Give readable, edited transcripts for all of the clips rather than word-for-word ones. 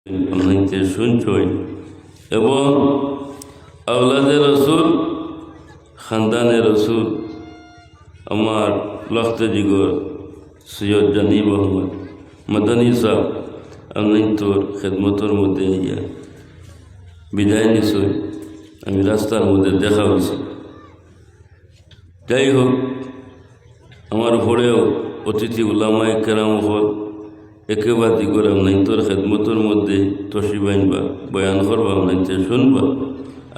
অনলাইনতে শুনছই এবং আওলাদে রসুল খানদানে রসুল আমার লখতে জিগর সৈয়দ জানি মোহাম্মদ মদনী সাহ অনলাইন তোর খেদমতর মধ্যে ইয়া বিদায় নিছই। আমি রাস্তার মধ্যে দেখা হয়েছি। যাই হোক, আমার ভোরেও অতিথি উলামায়ে কেরাম হল একেবারে করে আমনাই তোর খেদমতর মধ্যে তশরিফ বা বয়ান করবা আমনাইতে শুনবা।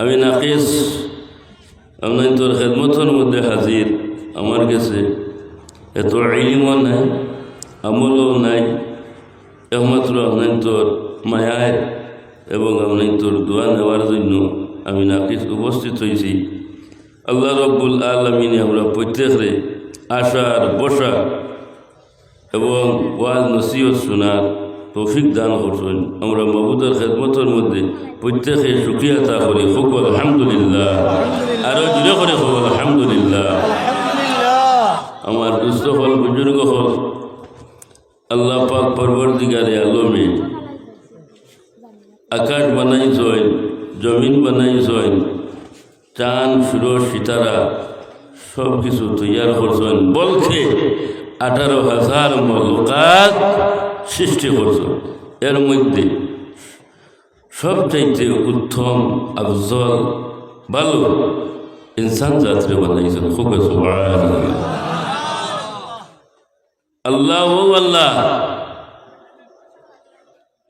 আমি নাকিস আমনাই তোর খেদমতর মধ্যে হাজির। আমার কাছে এত ইলমও নাই, আমলও নাই, একমাত্র আমনাই তোর মায়ায় এবং আমনাই তোর দোয়া নেওয়ার জন্য আমি নাকিস উপস্থিত হয়েছি। আল্লাহ রব্বুল আলামিন আমরা প্রত্যেকরে আসার বসা এবং ওয়াজ নসিহত শোনার তৌফিক দান করছেন। আমরা মাবুদের খেদমতের মধ্যে প্রত্যেকে শুকরিয়া আদা করি। খুব আলহামদুলিল্লাহ, আরো জুড়ে করে খুব আলহামদুলিল্লাহ। আমার দুস্থ হল বুজুর্গ হল আল্লাহ পাক পরবর্তীকারে আলমে আকাশ বানাইছেন, জমিন বানাইছেন, চাঁদ সূর্য সিতারা সব কিছু তৈয়ার করছেন, বলছে 18,000 মখলুকাত সৃষ্টি করছেন। এর মধ্যে সবচাইতে উত্তম আফজল ভালো ইনসান জাতিরে বানাইছেন। খুব সুবহানাল্লাহ। আল্লাহ আল্লাহ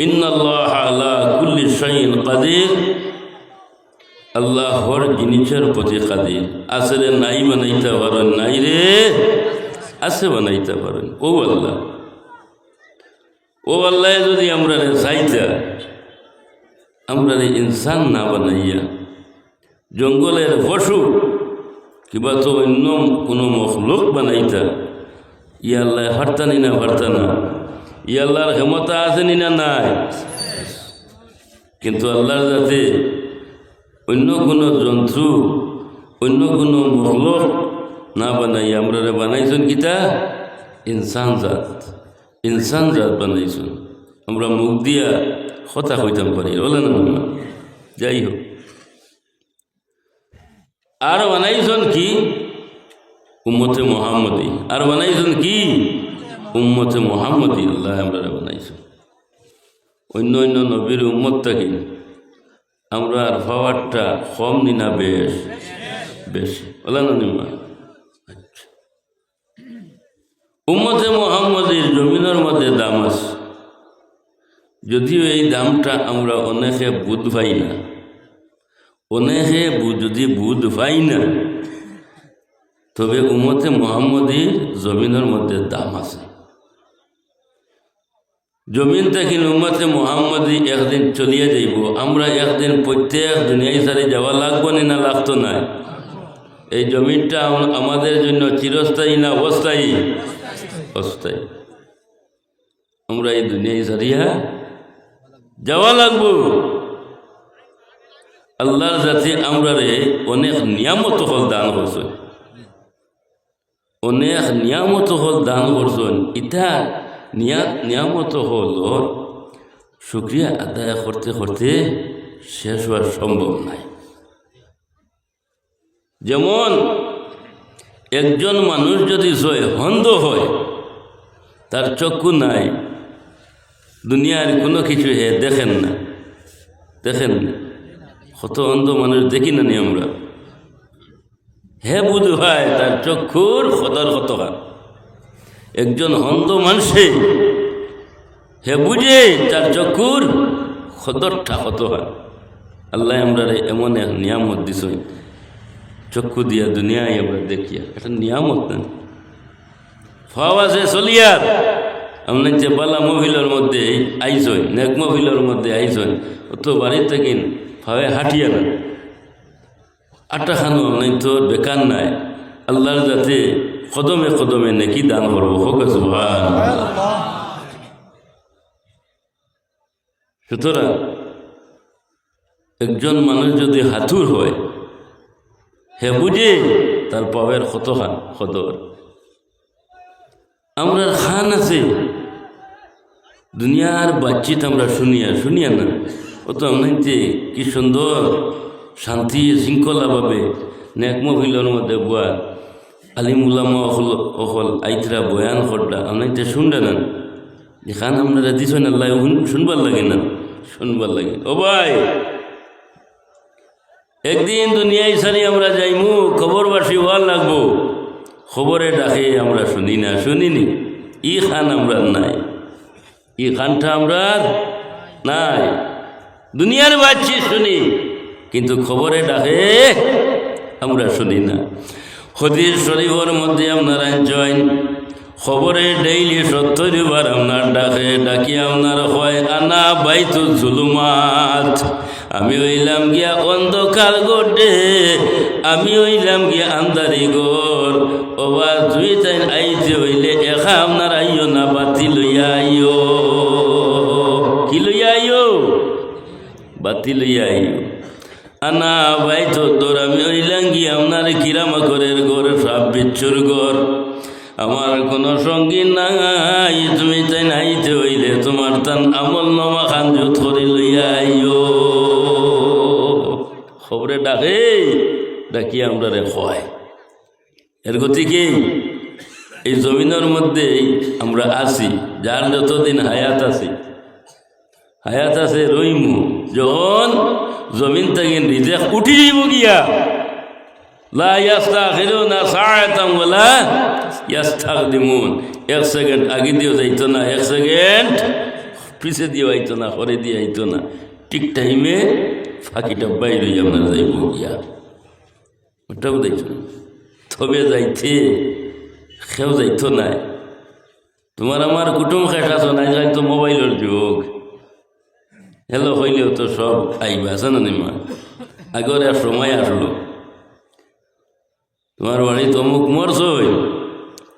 ইন্নাল্লাহ আলা কুল্লি শাইইন কাদির। আল্লাহ হর জিনিসের প্রতি কাদির। আসলে নাই বানাইতে পারেন, নাই রে আছে বানাইতে পারেন। ও আল্লাহ, ও আল্লাহ যদি আমরা চাইতা আমরা ইনসান না বানাইয়া জঙ্গলের পশু কিবা তো অন্য কোনো মখলুক বানাইতা, ইয়া আল্লাহ পারতানি না পারতা না। ইয়া আল্লাহর ক্ষমতা আছে নি না নাই? কিন্তু আল্লাহর যাতে অন্য কোনো জন্তু অন্য কোনো মখলুক না বানাই আমরা বানাইছেন কিতা ইনসান জাত। ইনসান জাত বানাইছেন। আমরা মুখ দিয়া কথা কইতাম পারি, বলে না? যাই হোক, আর বানাইছেন কি উম্মতে মুহাম্মদী। আর বানাইছেন কি উম্মতে মুহাম্মদী। আল্লাহ আমরা বানাইছেন। অন্য অন্য নবীর উম্মত থাকি আমরা আর পাওয়ারটা কম নিনা বেশ বেশি, বলে না নিমা? উম্মতে মুহাম্মদীর জমিনের মধ্যে দাম আছে, যদিও এই দামটা আমরা অনেকে বুঝ পাই না। অনেকে যদি বুঝ পাই না, তবে উম্মতে মুহাম্মদীর জমিনের মধ্যে দাম আছে। জমিন থেকে উম্মতে মুহাম্মদী একদিন চলিয়ে যাইব। আমরা একদিন প্রত্যেক দুনিয়ায় সারি যাওয়া লাগবো না লাগতো না? এই জমিনটা আমাদের জন্য চিরস্থায়ী না অস্থায়ী? অস্থায়ী। আমরা এই দুনিয়ায় সারিয়া যাওয়া লাগবো। আল্লাহর যাতে আমরা অনেক নিয়ামত হল দান করছেন, অনেক নিয়ামত হল দান করছেন। ইটা নিয়ামত হল শুকরিয়া আদায় করতে করতে শেষ হওয়ার সম্ভব নাই। যেমন একজন মানুষ যদি অন্ধ হয়, তার চক্ষু নাই, দুনিয়ার কোনো কিছু হে দেখেন না, দেখেন না। কত অন্ধ মানুষ দেখি না নি আমরা? হে বুধ হয় তার চক্ষুর খদর কত হয়। একজন অন্ধ মানুষে হে বুঝে তার চক্ষুর খদরটা কত হয়। আল্লাহ আমরা এমন এক নিয়ামত দিছ, চক্ষু দিয়া দুনিয়ায় আমরা দেখিয়া, এটা নিয়ামত না। ফাওয়াজে চলিয়ার আমরা যে বালা মহিলার মধ্যে আইসই, নেক মহিলার মধ্যে আইসই, অত বাড়ির থেকে ফাওয়ে হাঁটিয়া না আটা খানো নাই তো বেকার নাই। আল্লাহর যাতে কদমে কদমে নেকি দান করবো। হোক সুবহানাল্লাহ। সুতরাং একজন মানুষ যদি হাতুর হয়, হে বুঝে তার পাবের কত খান কদর। আমরা খান আছে দুনিয়ার বাতচিত আমরা শুনিয়া না, ও তো আমনাইতে কি সুন্দর শান্তি শৃঙ্খলাভাবে নেক মহিলার মধ্যে বুয়া আলিম উলামা অকল আইতরা বয়ান করটা আমনাইতে শুনডা না, যেখান আপনারা দিছেন আল্লাহ শুনবার লাগে না, শুনবার লাগে। ও ভাই, একদিন দুনিয়ায় সারি আমরা যাইমু, খবরবাসী হওয়ার লাগবো, খবরে ডাকে আমরা শুনিনি, ই খান আমরা নাই, ই খানটা আমরা নাই। দুনিয়ার বাচ্চি শুনি, কিন্তু খবরে ডাকে আমরা শুনি না। হাদিস শরীফের মধ্যে আপনারা জয়েন খবরে ডেইলি 70 বার আপনার ডাকি আপনার হয় আনা বাইতু জুলুমাত, আমি হইলাম গিয়া অন্ধকার গোটে, আমি হইলাম গিয়া আন্দারি গোর। ওবা দুই টাইম আইতে হইলে একা আপনার আইও না, বাতি লইয়া আইও। কি লইয়া আইও? বাতি লইয়া আইও। আনা বাইতু তোর, আমি হইলাম গিয়া আপনার কিরামাকরের ঘর, সব বিচ্ছুর ঘর, আমার কোনো সঙ্গী নাই। তুমি তাই নাইতে হইলে তোমার তান আমল নামা খান জুত করে লইয়া আইও। খবরে ডাকি আমরা রে হয়। এর গতি কি? এই জমিনের মধ্যে আমরা আছি, যার যতদিন হায়াত আছে রইমু, যখন জমিন থেকে রিজেক উঠি যাইব গিয়া, লা ইয়াস্তাখিরুনা সাআতান ওয়ালা ইয়াস্তাকদিমুন, 1 সেকেন্ড আগে দিয়েও যাইতো না, 1 সেকেন্ড পিছে দিয়েও আইতো না, পরে দিয়ে আইতো না, ঠিক টাইমে ফাঁকিটা বাইরে আমরা যাইব গিয়া। ওটাও যাইতো না, তবে যাইতে সেও যাইতো না। তোমার আমার কুটুম খেট আছো না, তো মোবাইলের যুগ, হ্যালো হইলেও তো সব আইবা, আছে না নিমা? আগের আর সময় আসলো, তোমার বাড়ি তমুক মরছই,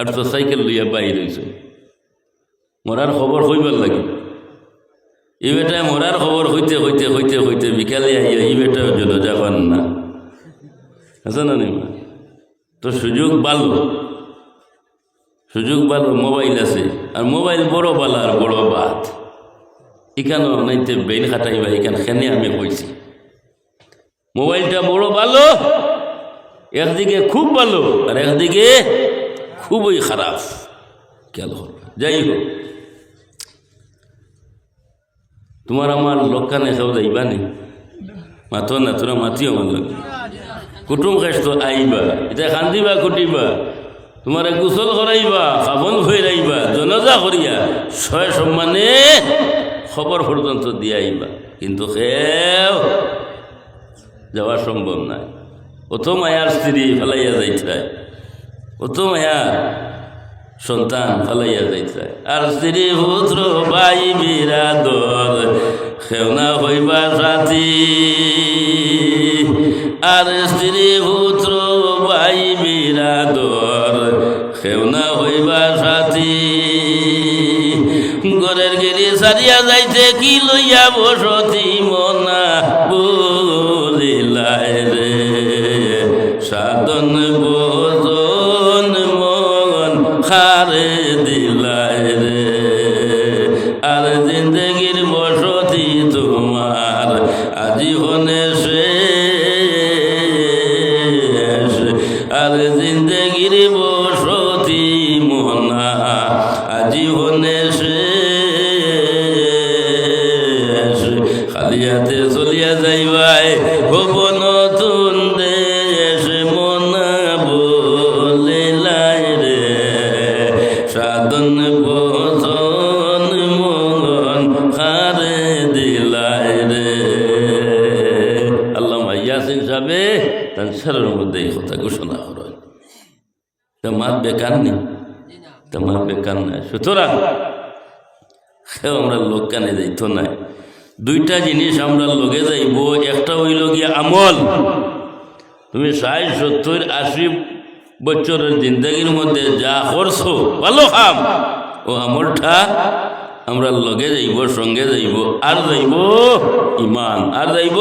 আর তো সাইকেল লইয়া বাইর হইছ, মরার খবর হইবার লাগে। এই বেটায় মরার খবর হইতে হইতে হইতে হইতে বিকালে আইয়া এই বেটার জন্য যাবান না, আছে না নিমা? তো সুযোগ ভালো, মোবাইল আছে, আর মোবাইল বড় বালা আর বড় বাত। এখানেও নাইতে ব্রেন খাটাইবা, এখানে আমি কইছি মোবাইলটা বড় ভালো, একদিকে খুব ভালো আর একদিকে খুবই খারাপ। খেয়াল করবে। যাই হোক, তোমার আমার লোকখানে সব যাইবা নি, মাতো না, তোরা মাতিও আমার লোক কুটুম খাস তো আইবা, এটা খান্দিবা কুটিবা, তোমার গোসল করাইবা, খাবন ভৈরাইবা, জনজা করিয়া 6 সম্মানে খবর পর্যন্ত দিয়ে আইবা, কিন্তু খেও যাওয়া সম্ভব নয়। অত মায়ার স্ত্রী ফেলাইয়া যাইতায়, অত মায়ার সন্তান ফেলাইয়া যাইতায়, আর স্ত্রী পুত্র ভাই বিরাদর খেওনা হইবা সাথী, আর স্ত্রী পুত্র ভাই বিরাদর খেওনা হইবা সাথী। ঘরের গিরি সারিয়া যাইতে কি লইয়া বসতি মনা বলিলায় রে, সাধন বোজন মন খারে দিলায় রে, আর জিন্দগির বসতি তোমার আজীবনে শেষ, আর জিন্দগির বসতি মনা আজীবনে শেষ, খালিয়াতে চলিয়া যাইবাই হব নতুন দেশ মনা বলিলাই রে, সাধন বোধন মন খারে দিলাই রে। আল্লামা ইয়াসিন সাহেবে তার সারের মধ্যে এই কথা ঘোষণা করেন, তোমার বেকার নেই, তোমার বেকার নাই। সুতরাং সেও আমরা লোক কানে যাইতো নাই। 2টা জিনিস আমরা লগে যাইব, একটা হইল গিয়া আমল। তুমি 60, 70, 80 বছরের জিন্দগির মধ্যে যা করছো ভালো কাম, ও আমলটা আমরা লগে যাইব, সঙ্গে যাইব, আর যাইব ইমান, আর যাইব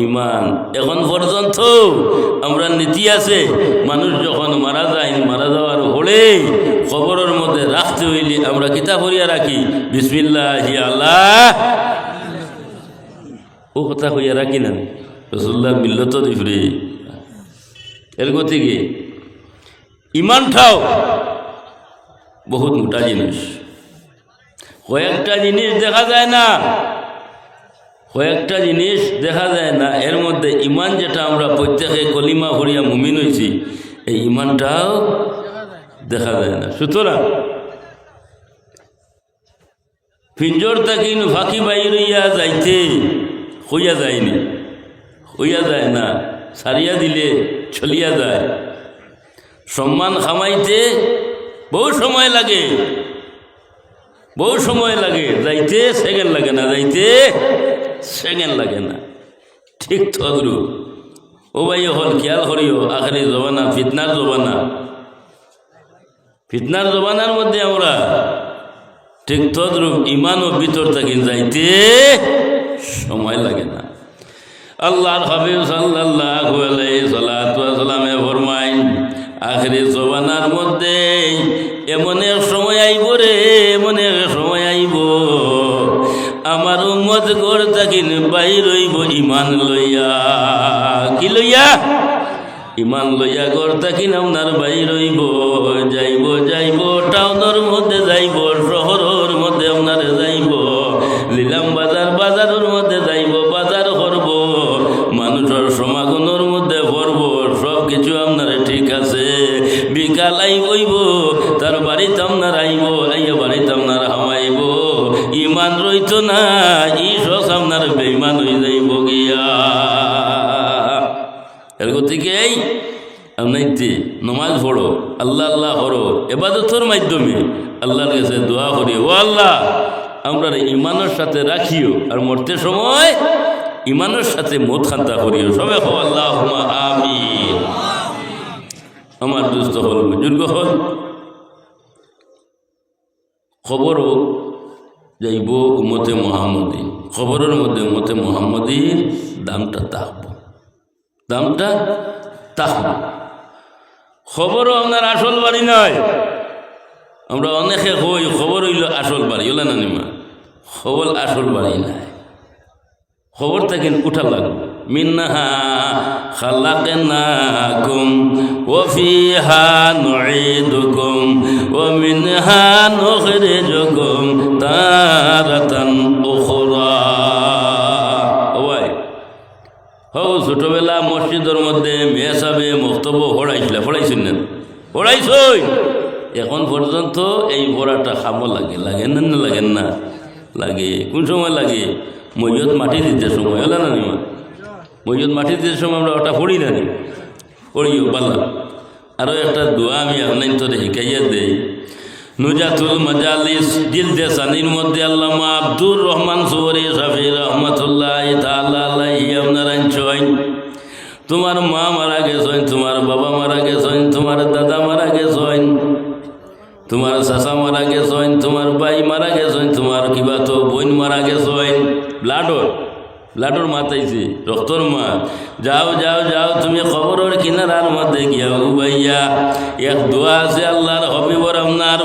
ইমান। এখন পর্যন্ত আমরা নীতি আছে, মানুষ যখন মারা যায়, মারা যাওয়ার পরে কবরের মধ্যে রাখতে হইলে আমরা কিতাব হইয়া রাখি বিসমিল্লাহি আল্লাহ ও কথা হইয়া রাখি না রাসূলুল্লাহ মিল্লত দিফরে এর গতিকে ইমানটাও বহুত মোটা জিনিস কয়েকটা জিনিস দেখা যায় না কয়েকটা জিনিস দেখা যায় না এর মধ্যে ইমান যেটা আমরা প্রত্যেকে কলিমা ভরিয়া মুমিন হয়েছি এই ইমানটাও দেখা যায় না সুতরাং পিঞ্জর তাকিন ফাঁকি বাইর হইয়া যাইতে হইয়া যায়নি হইয়া যায় না সারিয়া দিলে চলিয়া যায় সম্মান খামাইতে বহু সময় লাগে যাইতে সেকেন্ড লাগে না যাইতে সেকেন্ড লাগে না ঠিক তদ্রু ও ভাই হল খেয়াল করিও আখেরি জবানা ফিতনার জবানার মধ্যে আমরা ঠিক তদ্রুপ ইমানও ভিতর থাকি যাইতে সময় লাগে না আল্লাহর হাবিব সাল্লাল্লাহু আলাইহি সাল্লাতু ওয়া সাল্লামে ফরমায় আখেরি জবানার মধ্যে এমন এক সময় আইব রে এমন এক সময় আইব আমার উম্মত ঘর থাকিন বাইর হইব ইমান লইয়া কি লইয়া ইমান লইয়া ঘর থাকিন আপনার বাইর হইব যাইব টাউনের মধ্যে যাইব শহরের মধ্যে আপনার যাইব লিলাম বাজারের মধ্যে যাইব বাজার করব মানুষের সমাগমের মধ্যে পড়ব সব কিছু আপনার ঠিক আছে বিকাল আইব তার বাড়িতে আপনার আইব আইয়া বাড়িতে আপনার হামাইব ইমান রইত না ই সব আপনার বেঈমান হয়ে যাইব গিয়া এর গতিকে আপনাইতে নমাজ পড়ো আল্লাহ করো ইবাদতের মাধ্যমে আল্লাহর কাছে দোয়া করি ও আল্লাহ আমরা ইমানের সাথে রাখিও আর মরতে সময় ইমানের সাথে মত খান্তা করিও সবে হো আল্লাহুম্মা আমিন আমার দুস্থ হল বুজুর্গ হল খবরও যাইব উম্মতে মুহাম্মদী খবরের মধ্যে উম্মতে মুহাম্মদীর দামটা তাহব খবরও আপনার আসল বাড়ি নয় আমরা অনেকে হই খবর হইল আসল বাড়ি হলে না নিমা খবর আসল বাড়ি নাই খবর থাকেন উঠা লাগবে মিন্নাহা খালাকনাকুম ওয়া ফিহা নুঈদুকুম ওয়া মিনহা নুখরিজুকুম তারাতান উখরা ওই হও ছোটবেলা মসজিদের মধ্যে মেসাবে মুক্তব পড়াইছেন না পড়াইছই এখন পর্যন্ত এই পড়াটা খামো লাগে না লাগে কোন সময় লাগে মৈয়ত মাটি দিতে সময় হলো না নিমা মৈয়ত মাটি দিতে সময় আমরা ওটা পড়ি না পড়িও বালা আরও একটা দোয়া আমি আপনার তোরে শিখাইয়া দেই নুজাতুল মাজালিস জিলদে সানির মধ্যে আল্লামা আব্দুর রহমান সুবরি শাফি রহমাতুল্লাহ তাআলা আলাইহি আপনারা চয়েন তোমার মা মারা গেছেন তোমার বাবা মারা গেছেন তোমার দাদা মারা গেছেন তোমার চাচা মারা গেছেন তোমার ভাই মারা গেছেন তোমার কিবা তো বোন মারা গেছেন ব্লাডর মাতাইছে রক্তর মাত যাও তুমি খবরের কিনারার মধ্যে গিয়া উবাইয়া এক দোয়া আছে আল্লাহর হবিবর আপনার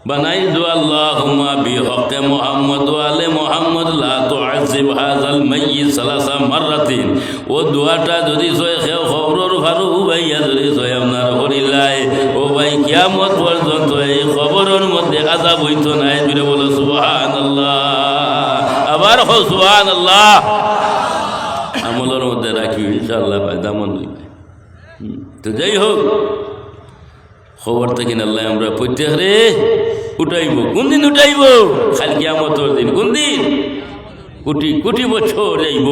বানাই দোয়া আল্লাহুম্মা বিহক্কে মুহাম্মদ ওয়া আলি মুহাম্মদ লা তুআযিব হাযাল মাইয়িত সালাসা মাররাতিন ও দোয়াটা যদি সয় খেও খবরের ভালো উবাইয়া যদি সয় আপনার করিলাই ও ভাই কিয়ামত পর্যন্ত এই খবরের মধ্যে আযাব হইতো না জুড়ে বলো সুবহানাল্লাহ আবার হো সুবহানাল্লাহ আমলের মধ্যে রাখি ইনশাআল্লাহ ফায়দা মন্দ হইবে তো যাই হোক খবর থেকে আল্লাহ আমরা প্রত্যেকরে উঠাইব কোন দিন উঠাইব খালি কিয়ামতের দিন কোন দিন কোটি বছর যাইব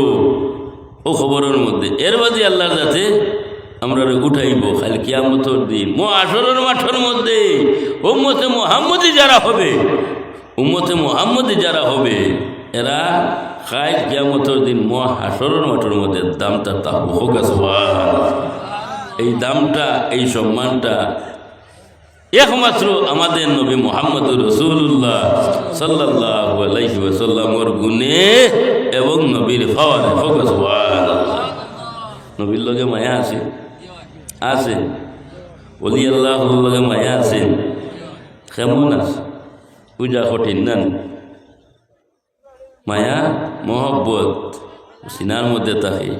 ও খবরের মধ্যে এর বাদে আল্লাহর যাতে আমরা উঠাইব খালি কিয়ামতের দিন আসরের মাঠের মধ্যে উম্মতে মুহাম্মদী যারা হবে এরা খাই কিয়ামতের দিন হাসরের মাঠের মধ্যে দামটা তাহব হোক এই দামটা এই সম্মানটা একমাত্র আমাদের নবী মুহাম্মদুর রাসূলুল্লাহ সাল্লাল্লাহু আলাইহি ওয়াসাল্লামের গুণে এবং নবীর ফাওয়ারে হোক সুবহানাল্লাহ নবীর লগে মায়া আছে ওলি আল্লাহর লগে মায়া আছে কেমন আছে পূজা কঠিন না মায়া মহব্বত সিনার মধ্যে থাকে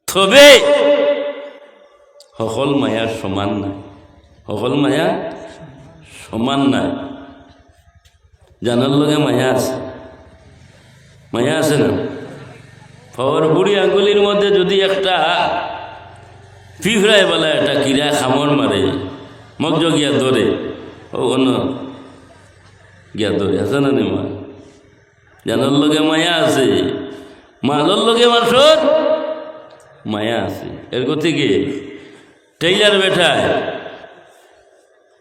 তবে সকল মায়ার সমান নাই সকল মায়া সমান নাই জানার লগে মায়া আছে না পাওয়ার বুড়ি আঙ্গুলির মধ্যে যদি একটা পিঁপড়ায় বলা একটা কিরা খামর মারে মগ্জ গিয়া ধরে ও অন্য গিয়া ধরে আছে না মা জানার লগে মায়া আছে মালর লগে মাসর মায়া আছে এর গতিকে টেইলার বেঠায়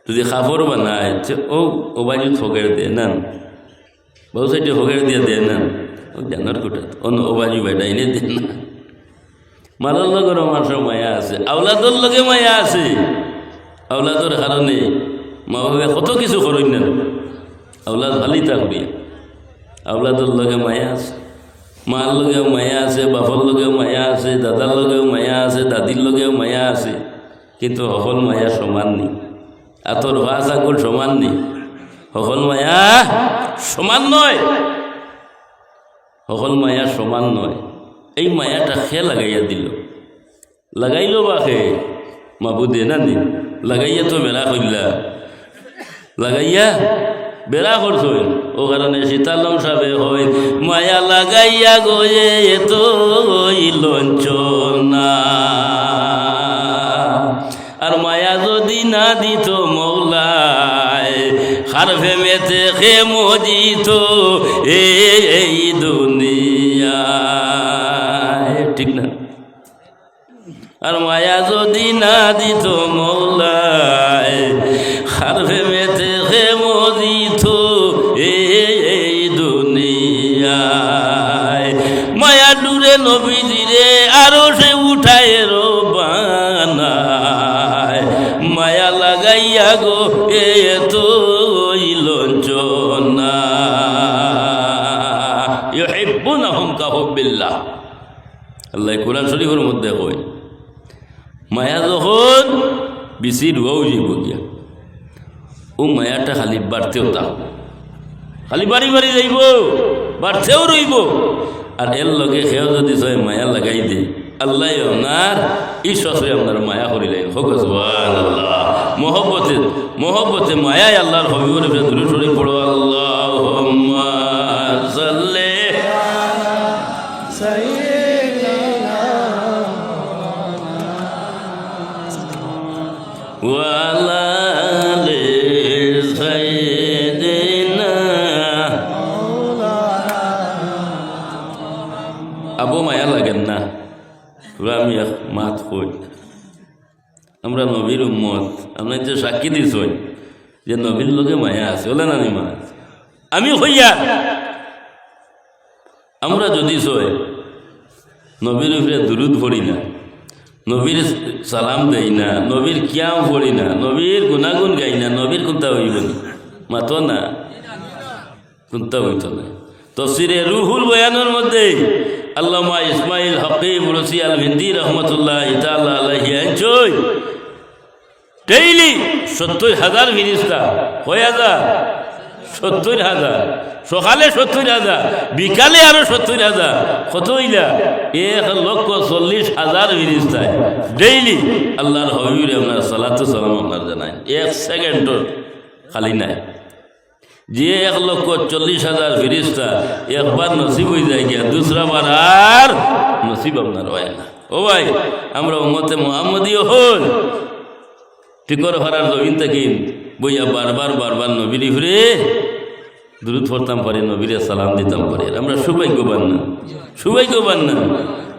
যদি কাপড় বানায় ও বাজু ফকের দিয়ে না বহু সাইডে ফকের দিয়ে দেয় না ও জানার কোটা অন্য ও বাজু বেটাই এনে দেয় না মালার লগেরও মানুষের মায়া আছে আওলাদর লগে মায়া আছে আওলাদর কারণে মা বাবা কত কিছু করেন না আওলাদ ভালোই থাকবে আওলাদর লগে মায়া আছে মার লগেও মায়া আছে বাপর লগেও মায়া আছে দাদার লগেও মায়া আছে দাদির লগেও মায়া আছে কিন্তু সকল মায়া সমান নেই আতর ভাষ আগুল সমান নেই সকল মায়া সমান নয় সকল মায়া সমান নয় এই মায়াটা খে লাগাইয়া দিল লাগাইল বা খে মাবুদে না দিন লাগাইয়া তো বেড়া করলা লাগাইয়া বেড়া করছই ও কারণে সীতালম সাবে হয় মায়া লাগাইয়া গয়ে তো লঞ্চনা আর মায়া যদি না দিত মৌলায় খারফে মেতে খে মজিত এই দুনিয়া ঠিক না আর মায়া যদি না দিত মৌলায় খারফে মেতে খে মজিত এই দুনিয়ায় মায়া ডুরে নবীজিরে আরো সে উঠায় বানায় মায়া লাগাইয়া গো এ তো লঞ্চনা ইউহিব্বুনাহুম কাহুব্বিল্লাহ আল্লাহ কোরআন শরীফের মধ্যে কয় মায়া যখন বেশি রুয়াও যাইব গিয়া ও মায়াটা খালি বাড়তেও তা খালি বাড়ি বাড়ি যাইব বাড়তেও রইব আর এর লগে সেও যদি সবাই মায়া লাগাই দে আল্লাহ আপনার ঈশ্বরে আপনার মায়া করিলেন হোক সুবহানাল্লাহ মহব্বতে মায়ায় আল্লাহর হবিবর দূরে সরে পড়ো আল্লাহুম্মা সাল্লি ওয়া আলা আলি সাইয়্যিদিনা আবু মায়া লাগেন না আমি এক মাত কই আমরা নবীর উম্মত আমরা যে সাক্ষী দিছ যে নবীর লোকে মায়া আছে বলে না মা আমি হইয়া আমরা যদি সই নবীর উপরে দুরুদ পড়ি না নবীর সালাম দেই না নবীর কিয়াম পড়ি না নবীর গুণাগুণ গাই না নবীর কোনটা হইব না মাত না কোনটা হইত না তফসিরে রুহুল বয়ানের মধ্যে আল্লামা ইসমাইল হকিম রসি আল হিন্দি রহমতুল্লাহ তাআলা আলাইহি আনছই ডেইলি ৭০,০০০ ফিরিস্তা কয় হাজার ৭০,০০০ সকালে ৭০,০০০ বিকালে আরো ৭০,০০০ কত হইলা ১,৪০,০০০ ফিরিস্তায় ডেইলি আল্লাহর হবিবের আপনার সালাতু সালাম আপনার জানায় ১ সেকেন্ডর খালি নাই যে ১,৪০,০০০ ফিরিস্তা একবার নসিব হয়ে যায় গিয়া দুসরা বার আর নসিব আপনার হয় না ও ভাই আমরা উম্মতে মুহাম্মদীয় হল টিকর হারার জমিন থেকে বইয়া বারবার নবীর ফিরে দুরুদ পড়তাম পারি নবীরে সালাম দিতাম পারি আমরা সৌভাগ্যবান না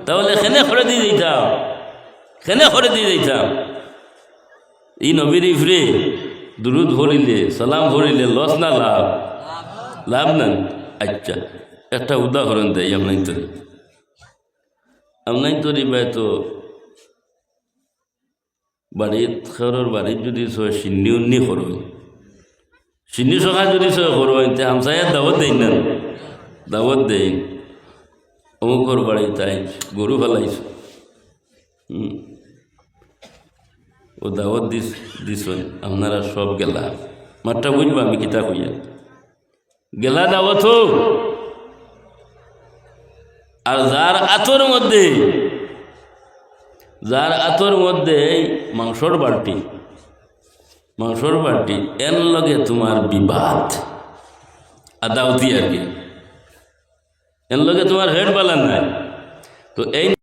তাহলে খেনে করে দিয়ে দিতাম এই নবীর ফিরে দুরুদ ভরিলে সালাম ভরিলে লস না লাভ না আচ্ছা একটা উদাহরণ দেয় আপনার তরি ভাই তো বাড়ির খেরোর বাড়ির যদি সিন্নি উন্নি করো সিন্নি সখা যদি করো তে হামসাইয়ার দাওয়াত দেই অমুকর বাড়ি তাই গরু ফেলাইছ ও দাওয়াত দিস আপনারা সব গেলা মাঠটা বুঝবা আমি কিতা কইয়া গেলা দাওয়াত আর যার আতর মধ্যে মাংসর বাটি এর লগে তোমার বিবাদ আদাউতি আর কি এর লগে তোমার হেড বালা নাই তো এই